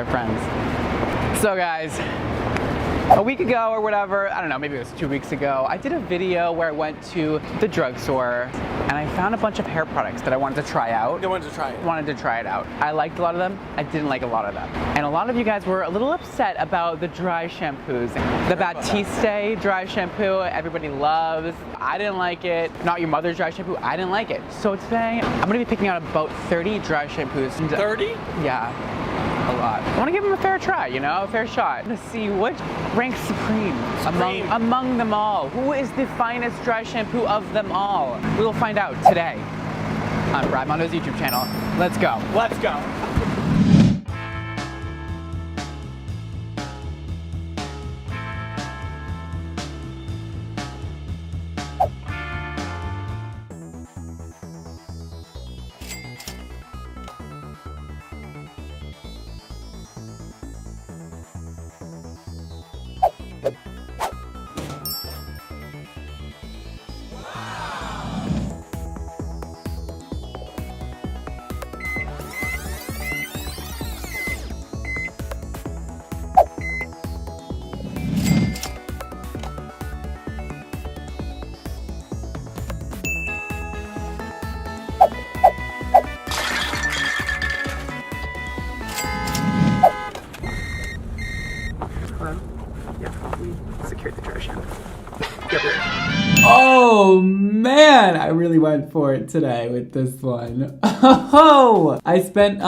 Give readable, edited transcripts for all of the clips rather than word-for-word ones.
their friends. So guys, a week ago or whatever, I don't know, maybe it was 2 weeks ago, I did a video where I went to the drugstore and I found a bunch of hair products that I wanted to try out. You wanted to try it? Wanted to try it out. I liked a lot of them, I didn't like a lot of them. And a lot of you guys were a little upset about the dry shampoos. The Batiste dry shampoo, everybody loves. I didn't like it. Not Your Mother's dry shampoo, I didn't like it. So today, I'm gonna be picking out about 30 dry shampoos. 30? Yeah. A lot. I want to give them a fair try, you know, a fair shot to see which ranks supreme among them all. Who is the finest dry shampoo of them all? We will find out today on Brad Mondo's YouTube channel. Let's go. Let's go. Secured the dry shampoo. Oh man, I really went for it today with this one. Oh, I spent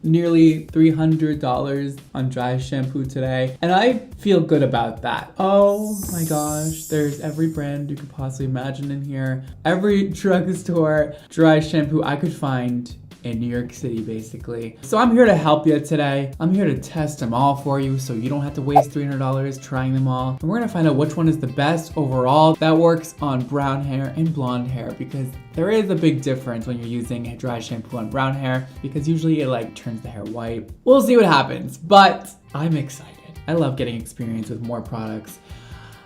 nearly $300 on dry shampoo today, and I feel good about that. Oh my gosh, there's every brand you could possibly imagine in here. Every drugstore dry shampoo I could find in New York City, basically. So I'm here to help you today. I'm here to test them all for you so you don't have to waste $300 trying them all. And we're gonna find out which one is the best overall that works on brown hair and blonde hair, because there is a big difference when you're using dry shampoo on brown hair, because usually it like turns the hair white. We'll see what happens, but I'm excited. I love getting experience with more products.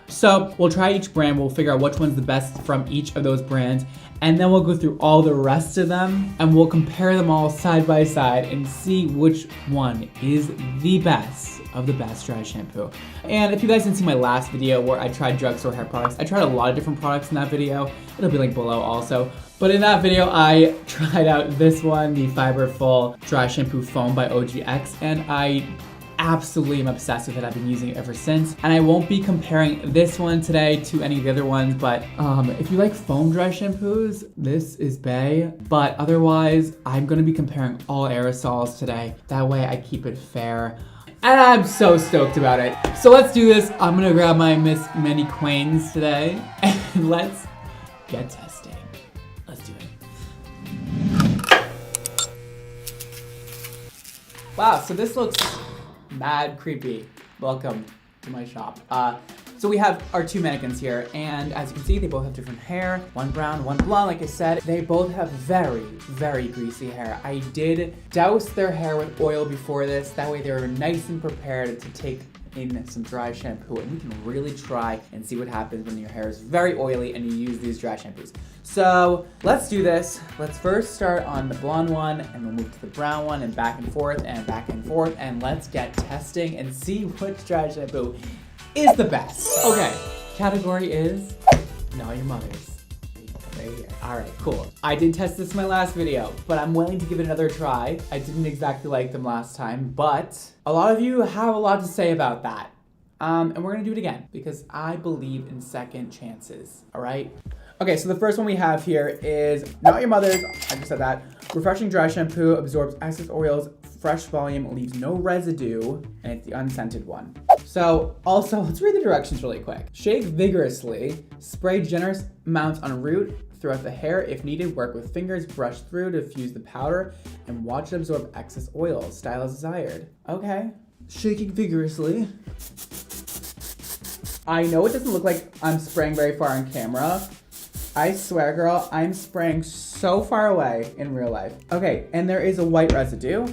So we'll try each brand, we'll figure out which one's the best from each of those brands, and then we'll go through all the rest of them and we'll compare them all side by side and see which one is the best of the best dry shampoo. And if you guys didn't see my last video where I tried drugstore hair products, I tried a lot of different products in that video. It'll be linked below also. But in that video, I tried out this one, the Fiberful Dry Shampoo Foam by OGX, and I absolutely am obsessed with it. I've been using it ever since. And I won't be comparing this one today to any of the other ones, but if you like foam dry shampoos, this is bae. But otherwise, I'm gonna be comparing all aerosols today. That way I keep it fair. And I'm so stoked about it. So let's do this. I'm gonna grab my Miss Many Quains today and let's get testing. Let's do it. Wow, so this looks mad creepy. Welcome to my shop. So we have our two mannequins here, and as you can see, they both have different hair. One brown, one blonde, like I said. They both have very, very greasy hair. I did douse their hair with oil before this. That way they were nice and prepared to take in some dry shampoo, and we can really try and see what happens when your hair is very oily and you use these dry shampoos. So let's do this. Let's first start on the blonde one, and we'll move to the brown one, and back and forth, and let's get testing and see which dry shampoo is the best. Okay, category is Not Your Mother's. Right here. All right, cool. I did test this in my last video, but I'm willing to give it another try. I didn't exactly like them last time, but a lot of you have a lot to say about that. And we're gonna do it again because I believe in second chances, all right? Okay, so the first one we have here is Not Your Mother's, I just said that. Refreshing dry shampoo, absorbs excess oils, fresh volume, leaves no residue, and it's the unscented one. So also, let's read the directions really quick. Shake vigorously, spray generous amounts on root throughout the hair. If needed, work with fingers, brush through to diffuse the powder, and watch it absorb excess oil. Style as desired. Okay, shaking vigorously. I know it doesn't look like I'm spraying very far on camera. I swear, girl, I'm spraying so far away in real life. Okay, and there is a white residue.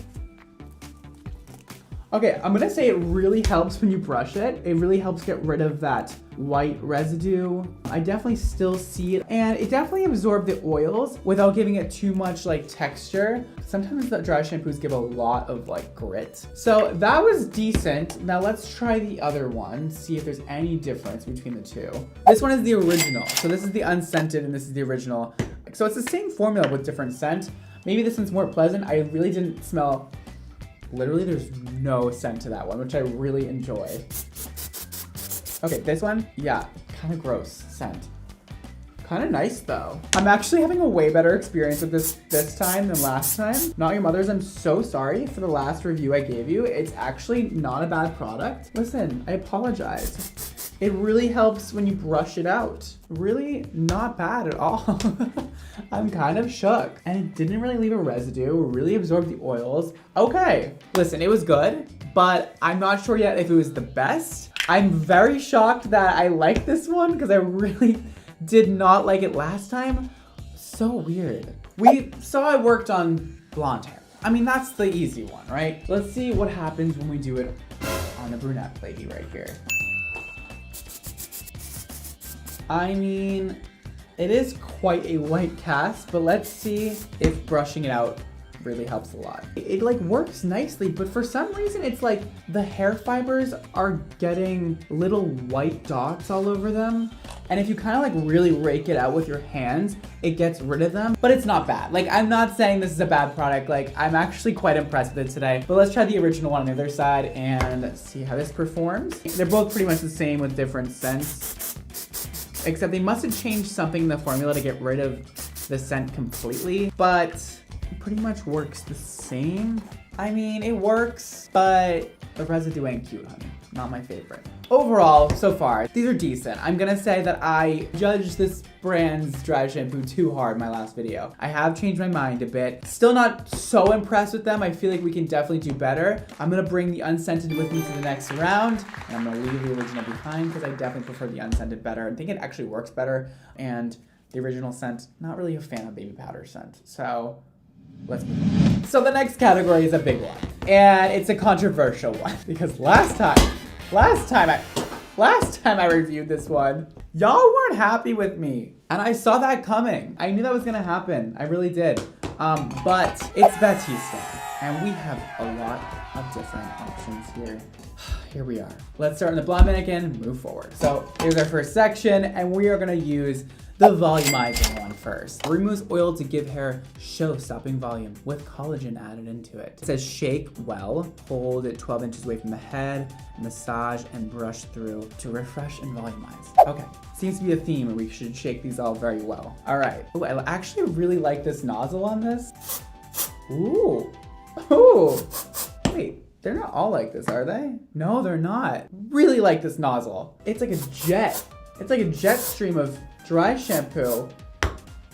Okay, I'm gonna say it really helps when you brush it. It really helps get rid of that white residue. I definitely still see it, and it definitely absorbed the oils without giving it too much like texture. Sometimes the dry shampoos give a lot of like grit. So that was decent. Now let's try the other one, see if there's any difference between the two. This one is the original. So this is the unscented and this is the original. So it's the same formula with different scent. Maybe this one's more pleasant. I really didn't smell, literally there's no scent to that one, which I really enjoy. Okay, this one, yeah, kind of gross scent. Kind of nice though. I'm actually having a way better experience with this time than last time. Not Your Mother's, I'm so sorry for the last review I gave you. It's actually not a bad product. Listen, I apologize. It really helps when you brush it out. Really not bad at all. I'm kind of shook. And it didn't really leave a residue, really absorbed the oils. Okay, listen, it was good, but I'm not sure yet if it was the best. I'm very shocked that I like this one because I really did not like it last time. So weird. We saw I worked on blonde hair. I mean, that's the easy one, right? Let's see what happens when we do it on the brunette lady right here. I mean, it is quite a white cast, but let's see if brushing it out really helps a lot. It like works nicely, but for some reason it's like the hair fibers are getting little white dots all over them. And if you kind of like really rake it out with your hands, it gets rid of them, but it's not bad. Like, I'm not saying this is a bad product. Like, I'm actually quite impressed with it today, but let's try the original one on the other side and see how this performs. They're both pretty much the same with different scents, except they must have changed something in the formula to get rid of the scent completely, but it pretty much works the same. I mean, it works, but the residue ain't cute, honey. Not my favorite. Overall, so far, these are decent. I'm gonna say that I judged this brand's dry shampoo too hard in my last video. I have changed my mind a bit. Still not so impressed with them. I feel like we can definitely do better. I'm gonna bring the unscented with me to the next round, and I'm gonna leave the original behind because I definitely prefer the unscented better. I think it actually works better, and the original scent, not really a fan of baby powder scent. So let's move on. So the next category is a big one, and it's a controversial one because last time I reviewed this one, y'all weren't happy with me, and I saw that coming. I knew that was gonna happen. I really did. But it's Batiste, and we have a lot of different options here. Here we are. Let's start on the blonde mannequin, move forward. So here's our first section, and we are gonna use the volumizing one first. Removes oil to give hair show-stopping volume with collagen added into it. It says shake well, hold it 12 inches away from the head, massage and brush through to refresh and volumize. Okay, seems to be a theme and we should shake these all very well. All right, ooh, I actually really like this nozzle on this. Ooh, wait. They're not all like this, are they? No, they're not. Really like this nozzle. It's like a jet. It's like a jet stream of dry shampoo.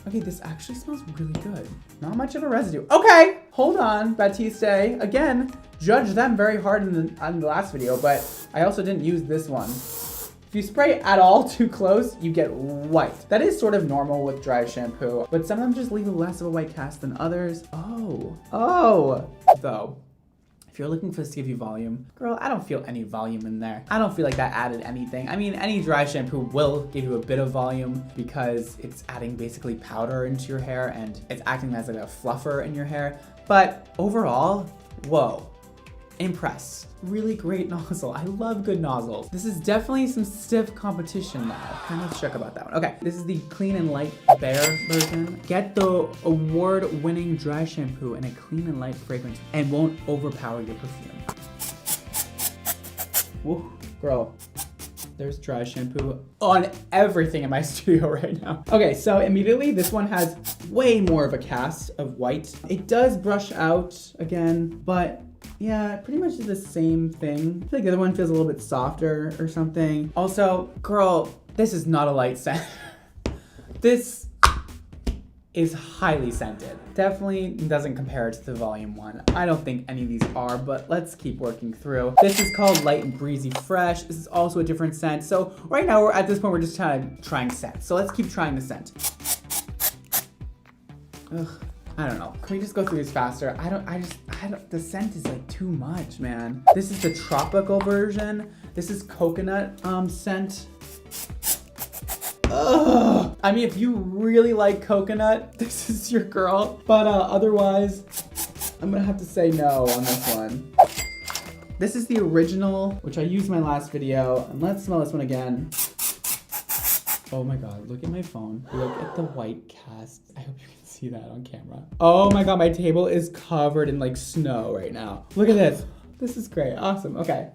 Okay, this actually smells really good. Not much of a residue. Okay, hold on, Batiste. Again, judged them very hard on the last video, but I also didn't use this one. If you spray at all too close, you get white. That is sort of normal with dry shampoo, but some of them just leave less of a white cast than others. Though. If you're looking for this to give you volume, girl, I don't feel any volume in there. I don't feel like that added anything. I mean, any dry shampoo will give you a bit of volume because it's adding basically powder into your hair and it's acting as like a fluffer in your hair. But overall, whoa, impressed. Really great nozzle. I love good nozzles. This is definitely some stiff competition now. Kind of shook about that one. Okay, this is the Clean and Light Bare version. Get the award-winning dry shampoo in a clean and light fragrance and won't overpower your perfume. Woo, girl. There's dry shampoo on everything in my studio right now. Okay, so immediately this one has way more of a cast of white. It does brush out again, but yeah, it pretty much is the same thing. I feel like the other one feels a little bit softer or something. Also, girl, this is not a light scent. This is highly scented. Definitely doesn't compare to the volume one. I don't think any of these are, but let's keep working through. This is called Light and Breezy Fresh. This is also a different scent. So right now we're at this point, we're just trying scents. So let's keep trying the scent. Ugh, I don't know. Can we just go through this faster? I the scent is like too much, man. This is the tropical version. This is coconut scent. Ugh. I mean, if you really like coconut, this is your girl. But otherwise, I'm gonna have to say no on this one. This is the original, which I used in my last video. And let's smell this one again. Oh my God, look at my phone. Look at the white cast. I hope you can see that on camera. Oh my God, my table is covered in like snow right now. Look at this. This is great, awesome, okay.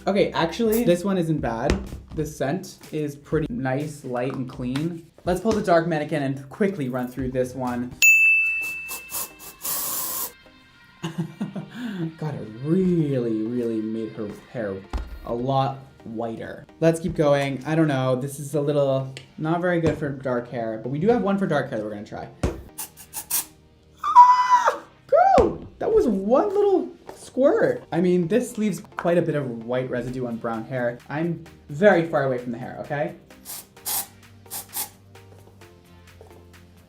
Okay, actually, this one isn't bad. The scent is pretty nice, light, and clean. Let's pull the dark mannequin and quickly run through this one. God, it really made her hair a lot whiter. Let's keep going. I don't know, this is a little not very good for dark hair, but we do have one for dark hair that we're gonna try. Ah! Girl, that was one little squirt. I mean, this leaves quite a bit of white residue on brown hair. I'm very far away from the hair, okay?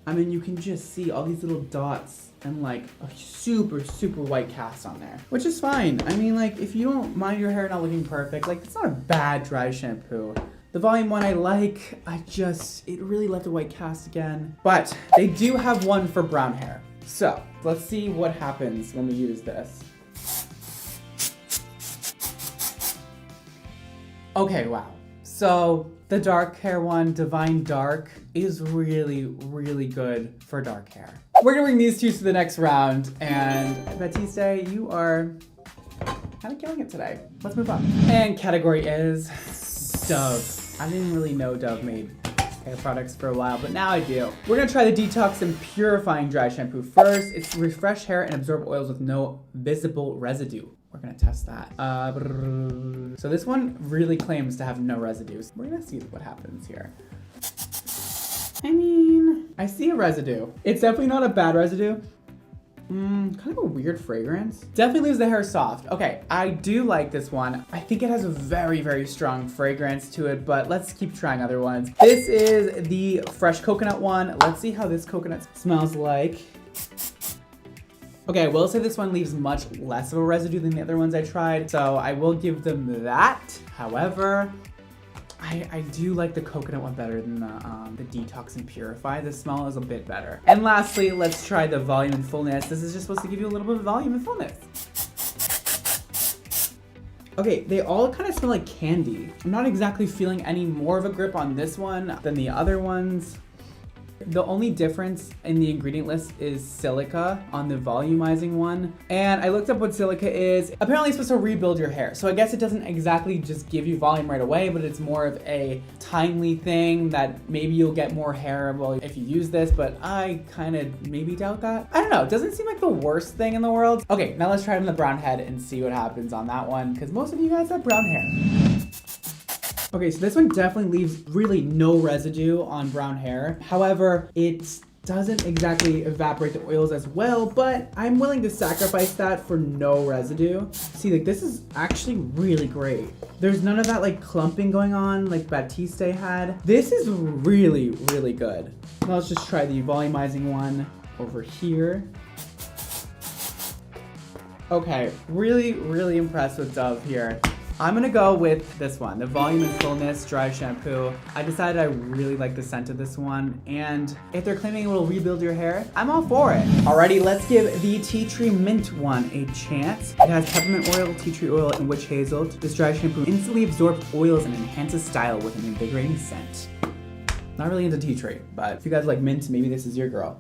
I mean, you can just see all these little dots and like a super white cast on there, which is fine. I mean, like, if you don't mind your hair not looking perfect, like, it's not a bad dry shampoo. The volume one I like, it really left a white cast again. But they do have one for brown hair. So let's see what happens when we use this. Okay, wow. So the dark hair one, Divine Dark, is really good for dark hair. We're gonna bring these two to the next round, and Batiste, you are kind of killing it today. Let's move on. And category is Dove. I didn't really know Dove made hair products for a while, but now I do. We're gonna try the Detox and Purifying Dry Shampoo first. It's refresh hair and absorb oils with no visible residue. We're gonna test that. So this one really claims to have no residues. We're gonna see what happens here. I mean, I see a residue. It's definitely not a bad residue. Kind of a weird fragrance. Definitely leaves the hair soft. Okay, I do like this one. I think it has a very strong fragrance to it, but let's keep trying other ones. This is the fresh coconut one. Let's see how this coconut smells like. Okay, I will say this one leaves much less of a residue than the other ones I tried, so I will give them that. However, I do like the coconut one better than the Detox and Purify. The smell is a bit better. And lastly, let's try the Volume and Fullness. This is just supposed to give you a little bit of volume and fullness. Okay, they all kind of smell like candy. I'm not exactly feeling any more of a grip on this one than the other ones. The only difference in the ingredient list is silica on the volumizing one. And I looked up what silica is. Apparently it's supposed to rebuild your hair. So I guess it doesn't exactly just give you volume right away, but it's more of a timely thing that maybe you'll get more hair if you use this, but I kind of maybe doubt that. I don't know, it doesn't seem like the worst thing in the world. Okay, now let's try it on the brown head and see what happens on that one, because most of you guys have brown hair. Okay, so this one definitely leaves really no residue on brown hair. However, it doesn't exactly evaporate the oils as well, but I'm willing to sacrifice that for no residue. See, like, this is actually really great. There's none of that like clumping going on like Batiste had. This is really good. Now let's just try the volumizing one over here. Okay, really impressed with Dove here. I'm gonna go with this one, the Volume and Fullness Dry Shampoo. I decided I really like the scent of this one, and if they're claiming it will rebuild your hair, I'm all for it. Alrighty, let's give the Tea Tree Mint one a chance. It has peppermint oil, tea tree oil, and witch hazel. This dry shampoo instantly absorbs oils and enhances style with an invigorating scent. Not really into tea tree, but if you guys like mint, maybe this is your girl.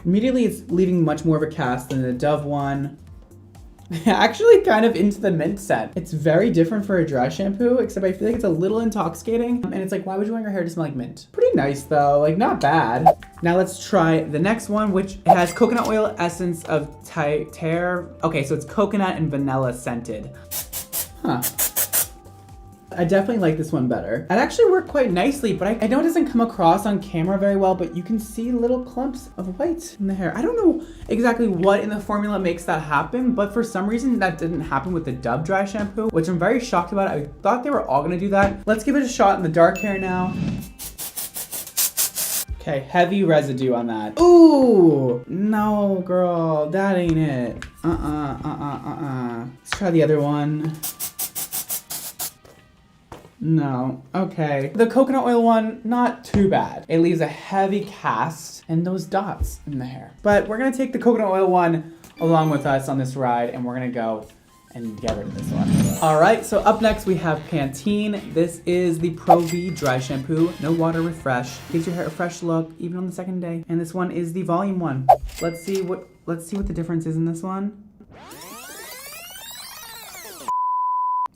Immediately, it's leaving much more of a cast than the Dove one. Actually kind of into the mint scent. It's very different for a dry shampoo, except I feel like it's a little intoxicating. And it's like, why would you want your hair to smell like mint? Pretty nice though, like not bad. Now let's try the next one, which has coconut oil essence of Terre. Okay, so it's coconut and vanilla scented. Huh. I definitely like this one better. It actually worked quite nicely, but I know it doesn't come across on camera very well, but you can see little clumps of white in the hair. I don't know exactly what in the formula makes that happen, but for some reason that didn't happen with the Dove dry shampoo, which I'm very shocked about. I thought they were all gonna do that. Let's give it a shot in the dark hair now. Okay, heavy residue on that. Ooh, no, girl, that ain't it. Let's try the other one. No, okay. The coconut oil one, not too bad. It leaves a heavy cast and those dots in the hair. But we're gonna take the coconut oil one along with us on this ride, and we're gonna go and get rid of this one. All right, so up next we have Pantene. This is the Pro V dry shampoo. No water, refresh. Gives your hair a fresh look, even on the second day. And this one is the volume one. Let's see what the difference is in this one.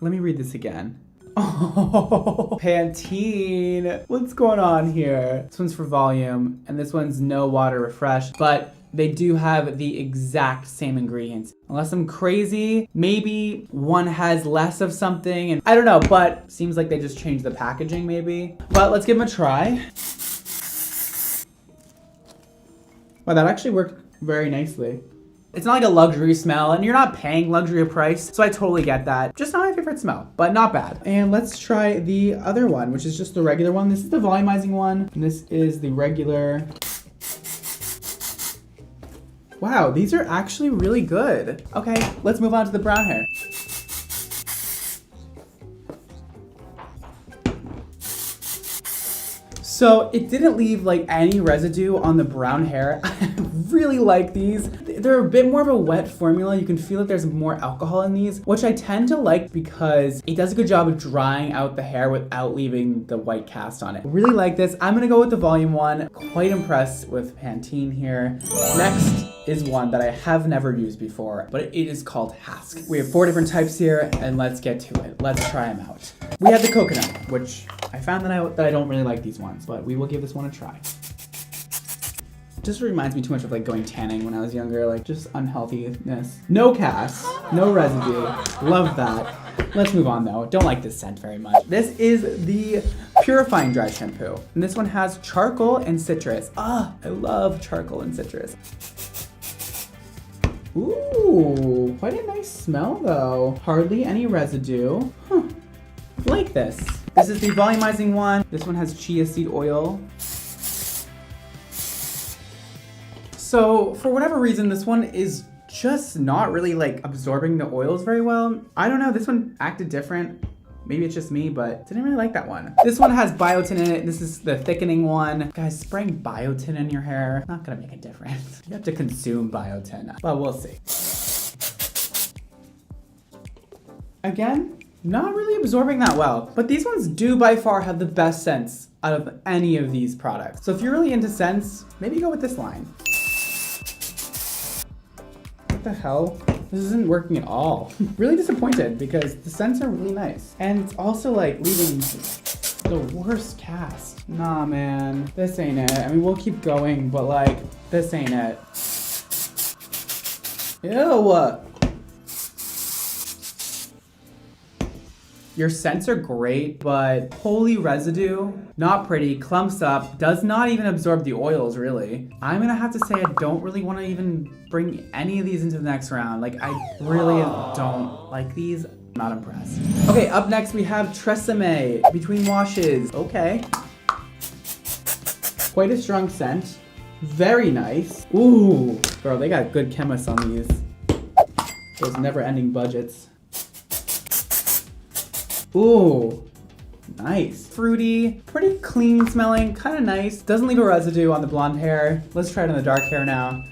Let me read this again. Oh, Pantene. What's going on here? This one's for volume, and this one's no water, refresh, but they do have the exact same ingredients. Unless I'm crazy, maybe one has less of something, and I don't know, but seems like they just changed the packaging maybe. But let's give them a try. Wow, that actually worked very nicely. It's not like a luxury smell, and you're not paying luxury price, so I totally get that. Just not my favorite smell, but not bad. And let's try the other one, which is just the regular one. This is the volumizing one, and this is the regular. Wow, these are actually really good. Okay, let's move on to the brown hair. So it didn't leave like any residue on the brown hair. I really like these. They're a bit more of a wet formula. You can feel that there's more alcohol in these, which I tend to like because it does a good job of drying out the hair without leaving the white cast on it. Really like this. I'm gonna go with the volume one. Quite impressed with Pantene here. Next is one that I have never used before, but it is called Hask. We have 4 different types here, and let's get to it. Let's try them out. We have the coconut, which I found that I don't really like these ones, but we will give this one a try. Just reminds me too much of like going tanning when I was younger, like just unhealthiness. No cast, no residue. Love that. Let's move on though. Don't like this scent very much. This is the purifying dry shampoo, and this one has charcoal and citrus. I love charcoal and citrus. Ooh, quite a nice smell though. Hardly any residue. Like this. This is the volumizing one. This one has chia seed oil. So for whatever reason, this one is just not really like absorbing the oils very well. I don't know, this one acted different. Maybe it's just me, but didn't really like that one. This one has biotin in it. This is the thickening one. Guys, spraying biotin in your hair, not gonna make a difference. You have to consume biotin, but we'll see. Again, not really absorbing that well, but these ones do by far have the best scents out of any of these products. So if you're really into scents, maybe go with this line. What the hell? This isn't working at all. Really disappointed because the scents are really nice. And it's also like leaving the worst cast. Nah, man, this ain't it. I mean, we'll keep going, but like, this ain't it. Ew. Your scents are great, but holy residue, not pretty, clumps up, does not even absorb the oils really. I'm gonna have to say I don't really wanna even bring any of these into the next round. Like I really don't like these, not impressed. Okay, up next we have Tresemme, between washes, okay. Quite a strong scent, very nice. Ooh, girl, they got good chemists on these. Those never-ending budgets. Ooh, nice. Fruity, pretty clean smelling, kind of nice. Doesn't leave a residue on the blonde hair. Let's try it on the dark hair now.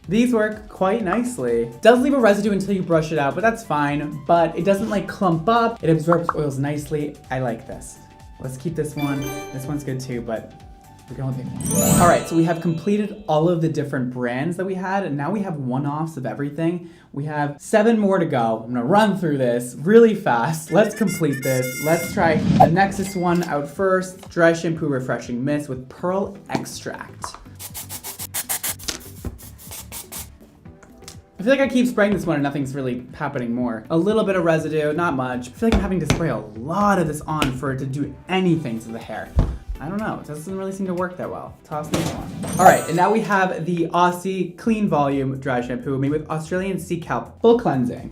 These work quite nicely. Does leave a residue until you brush it out, but that's fine. But it doesn't like clump up. It absorbs oils nicely. I like this. Let's keep this one. This one's good too, but we're going with big one. All right, so we have completed all of the different brands that we had, and now we have one-offs of everything. We have 7 more to go. I'm gonna run through this really fast. Let's complete this. Let's try the Nexus one out first. Dry Shampoo Refreshing Mist with Pearl Extract. I feel like I keep spraying this one and nothing's really happening more. A little bit of residue, not much. I feel like I'm having to spray a lot of this on for it to do anything to the hair. I don't know, it doesn't really seem to work that well. Toss this one. All right, and now we have the Aussie Clean Volume Dry Shampoo made with Australian sea kelp, full cleansing.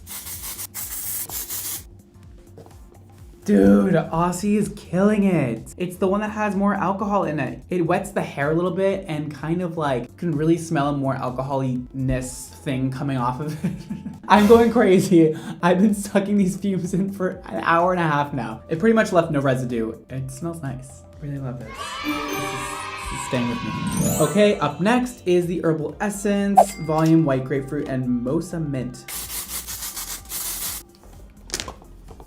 Dude, Aussie is killing it. It's the one that has more alcohol in it. It wets the hair a little bit and kind of like, you can really smell a more alcohol-ness thing coming off of it. I'm going crazy. I've been sucking these fumes in for an hour and a half now. It pretty much left no residue. It smells nice. Really love this. This is staying with me. Okay, up next is the Herbal Essence Volume White Grapefruit and Mocha Mint.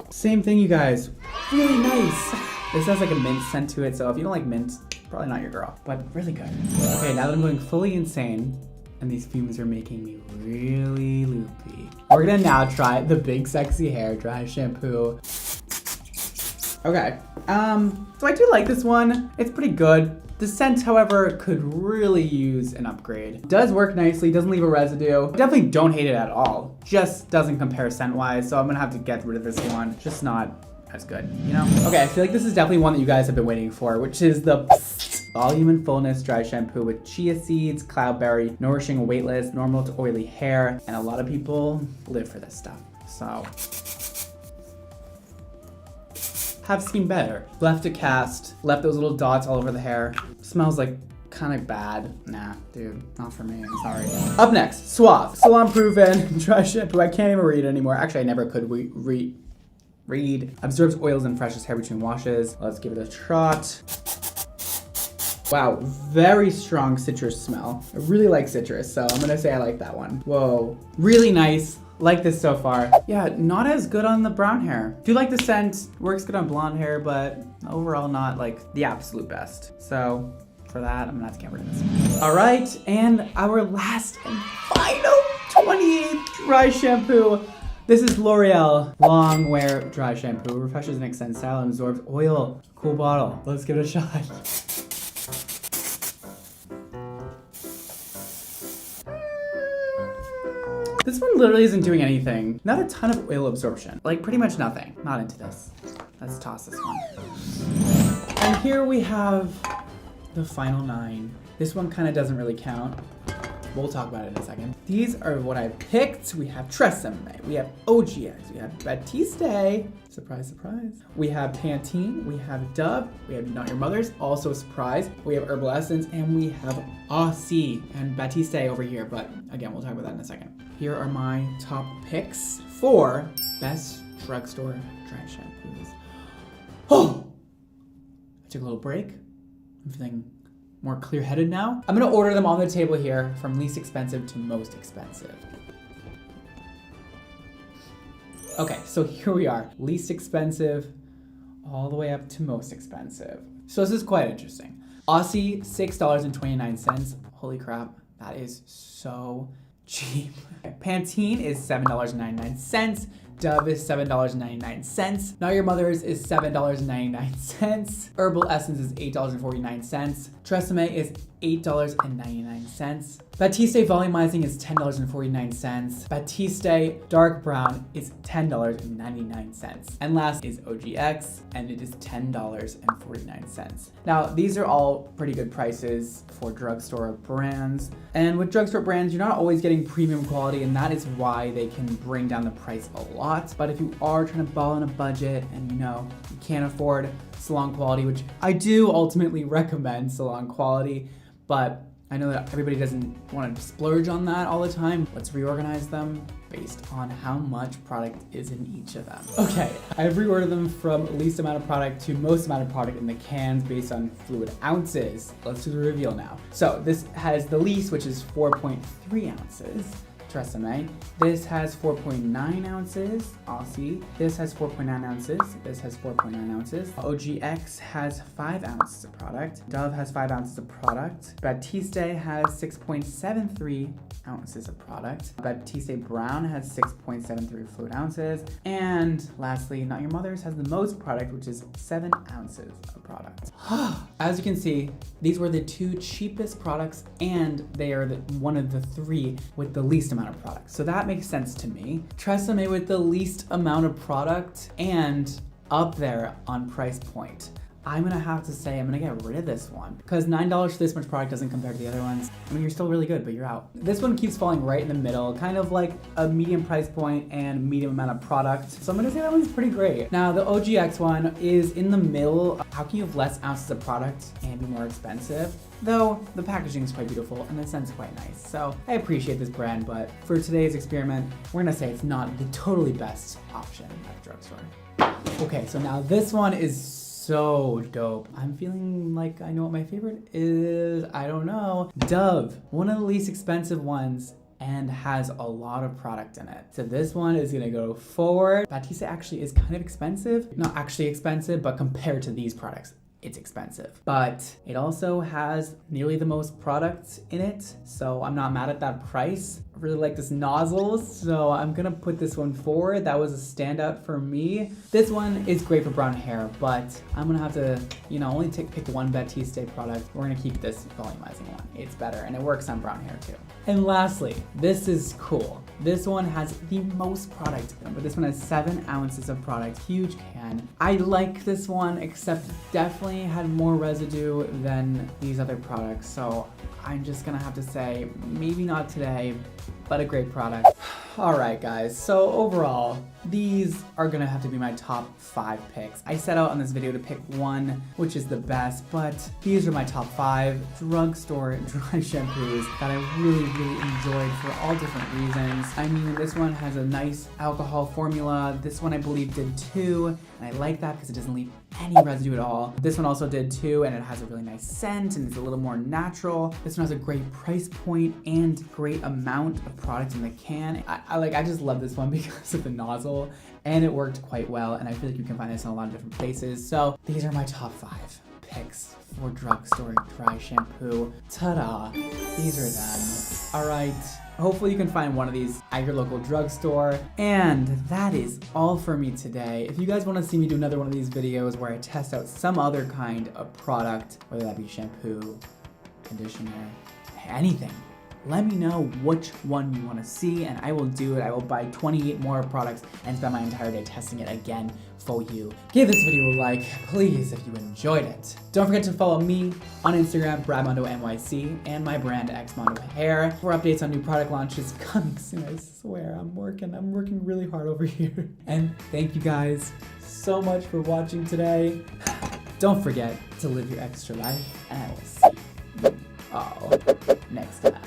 Same thing, you guys. Really nice. This has like a mint scent to it, so if you don't like mint, probably not your girl, but really good. Okay, now that I'm going fully insane, and these fumes are making me really loopy, we're gonna now try the Big Sexy Hair Dry Shampoo. Okay, so I do like this one. It's pretty good. The scent, however, could really use an upgrade. It does work nicely, doesn't leave a residue. I definitely don't hate it at all. Just doesn't compare scent-wise, so I'm gonna have to get rid of this one. Just not as good, you know? Okay, I feel like this is definitely one that you guys have been waiting for, which is the Volume and Fullness Dry Shampoo with chia seeds, cloudberry, nourishing weightless, normal to oily hair, and a lot of people live for this stuff, so. Have seen better. Left a cast, left those little dots all over the hair. Smells like kind of bad. Nah, dude, not for me, I'm sorry. Up next, Suave, salon proven dry shampoo. I can't even read it anymore. Actually, I never could read. Absorbs oils and freshes hair between washes. Let's give it a trot. Wow, very strong citrus smell. I really like citrus, so I'm gonna say I like that one. Whoa, really nice. Like this so far. Yeah, not as good on the brown hair. Do like the scent, works good on blonde hair, but overall not like the absolute best. So for that, I'm gonna have to get rid of this. All right, and our last and final 28th dry shampoo. This is L'Oreal Long Wear Dry Shampoo. Refreshes and extends style and absorbs oil. Cool bottle. Let's give it a shot. This one literally isn't doing anything. Not a ton of oil absorption. Like pretty much nothing. Not into this. Let's toss this one. And here we have the final 9. This one kind of doesn't really count. We'll talk about it in a second. These are what I picked. We have Tresemme, we have OGX, we have Batiste, surprise, surprise. We have Pantene, we have Dove, we have Not Your Mother's, also a surprise. We have Herbal Essence, and we have Aussie and Batiste over here, but again, we'll talk about that in a second. Here are my top picks for best drugstore dry shampoos. Oh! I took a little break. I'm feeling more clear-headed now. I'm gonna order them on the table here from least expensive to most expensive. Okay, so here we are. Least expensive all the way up to most expensive. So this is quite interesting. Aussie, $6.29. Holy crap, that is so cheap. Pantene is $7.99. Dove is $7.99. Not Your Mother's is $7.99. Herbal Essence is $8.49. Tresemme is $8.99. Batiste Volumizing is $10.49. Batiste Dark Brown is $10.99. And last is OGX, and it is $10.49. Now, these are all pretty good prices for drugstore brands. And with drugstore brands, you're not always getting premium quality, and that is why they can bring down the price a lot. But if you are trying to ball on a budget and you know you can't afford salon quality, which I do ultimately recommend salon quality, but I know that everybody doesn't want to splurge on that all the time. Let's reorganize them based on how much product is in each of them. Okay, I've reordered them from least amount of product to most amount of product in the cans based on fluid ounces. Let's do the reveal now. So this has the least, which is 4.3 ounces. Tresemme. This has 4.9 ounces, Aussie. This has 4.9 ounces. This has 4.9 ounces. OGX has 5 ounces of product. Dove has 5 ounces of product. Batiste has 6.73 ounces of product. Batiste Brown has 6.73 fluid ounces. And lastly, Not Your Mother's has the most product, which is 7 ounces of product. As you can see, these were the 2 cheapest products, and they are one of the 3 with the least amount of product. So that makes sense to me. Tresemme with the least amount of product and up there on price point. I'm gonna have to say I'm gonna get rid of this one because $9 for this much product doesn't compare to the other ones. I mean, you're still really good, but you're out. This one keeps falling right in the middle, kind of like a medium price point and medium amount of product. So I'm gonna say that one's pretty great. Now the OGX one is in the middle. How can you have less ounces of product and be more expensive? Though the packaging is quite beautiful and the scent's quite nice. So I appreciate this brand, but for today's experiment, we're gonna say it's not the totally best option at the drugstore. Okay, so now this one is so dope. I'm feeling like I know what my favorite is. I don't know. Dove, one of the least expensive ones and has a lot of product in it. So this one is gonna go forward. Batiste actually is kind of expensive. Not actually expensive, but compared to these products, it's expensive. But it also has nearly the most products in it, so I'm not mad at that price. I really like this nozzle, so I'm gonna put this one forward. That was a standout for me. This one is great for brown hair, but I'm gonna have to, only pick one Batiste product. We're gonna keep this volumizing one. It's better, and it works on brown hair too. And lastly, this is cool. This one has the most product, but this one has 7 ounces of product, huge can. I like this one, except definitely had more residue than these other products, so I'm just gonna have to say, maybe not today, but a great product. All right, guys, so overall, these are gonna have to be my top 5 picks. I set out on this video to pick one, which is the best, but these are my top 5 drugstore dry shampoos that I really enjoyed for all different reasons. I mean, this one has a nice alcohol formula. This one I believe did too, and I like that because it doesn't leave any residue at all. This one also did too, and it has a really nice scent and it's a little more natural. This one has a great price point and great amount of product in the can. I just love this one because of the nozzle, and it worked quite well, and I feel like you can find this in a lot of different places. So these are my top 5 picks for drugstore dry shampoo. Ta-da! These are them. All right. Hopefully you can find one of these at your local drugstore. And that is all for me today. If you guys want to see me do another one of these videos where I test out some other kind of product, whether that be shampoo, conditioner, anything, let me know which one you want to see and I will do it. I will buy 28 more products and spend my entire day testing it again for you. Give this video a like, please, if you enjoyed it. Don't forget to follow me on Instagram, Mondo NYC, and my brand, Mondo Hair, for updates on new product launches coming soon. I swear, I'm working really hard over here. And thank you guys so much for watching today. Don't forget to live your extra life, and I will see you all next time.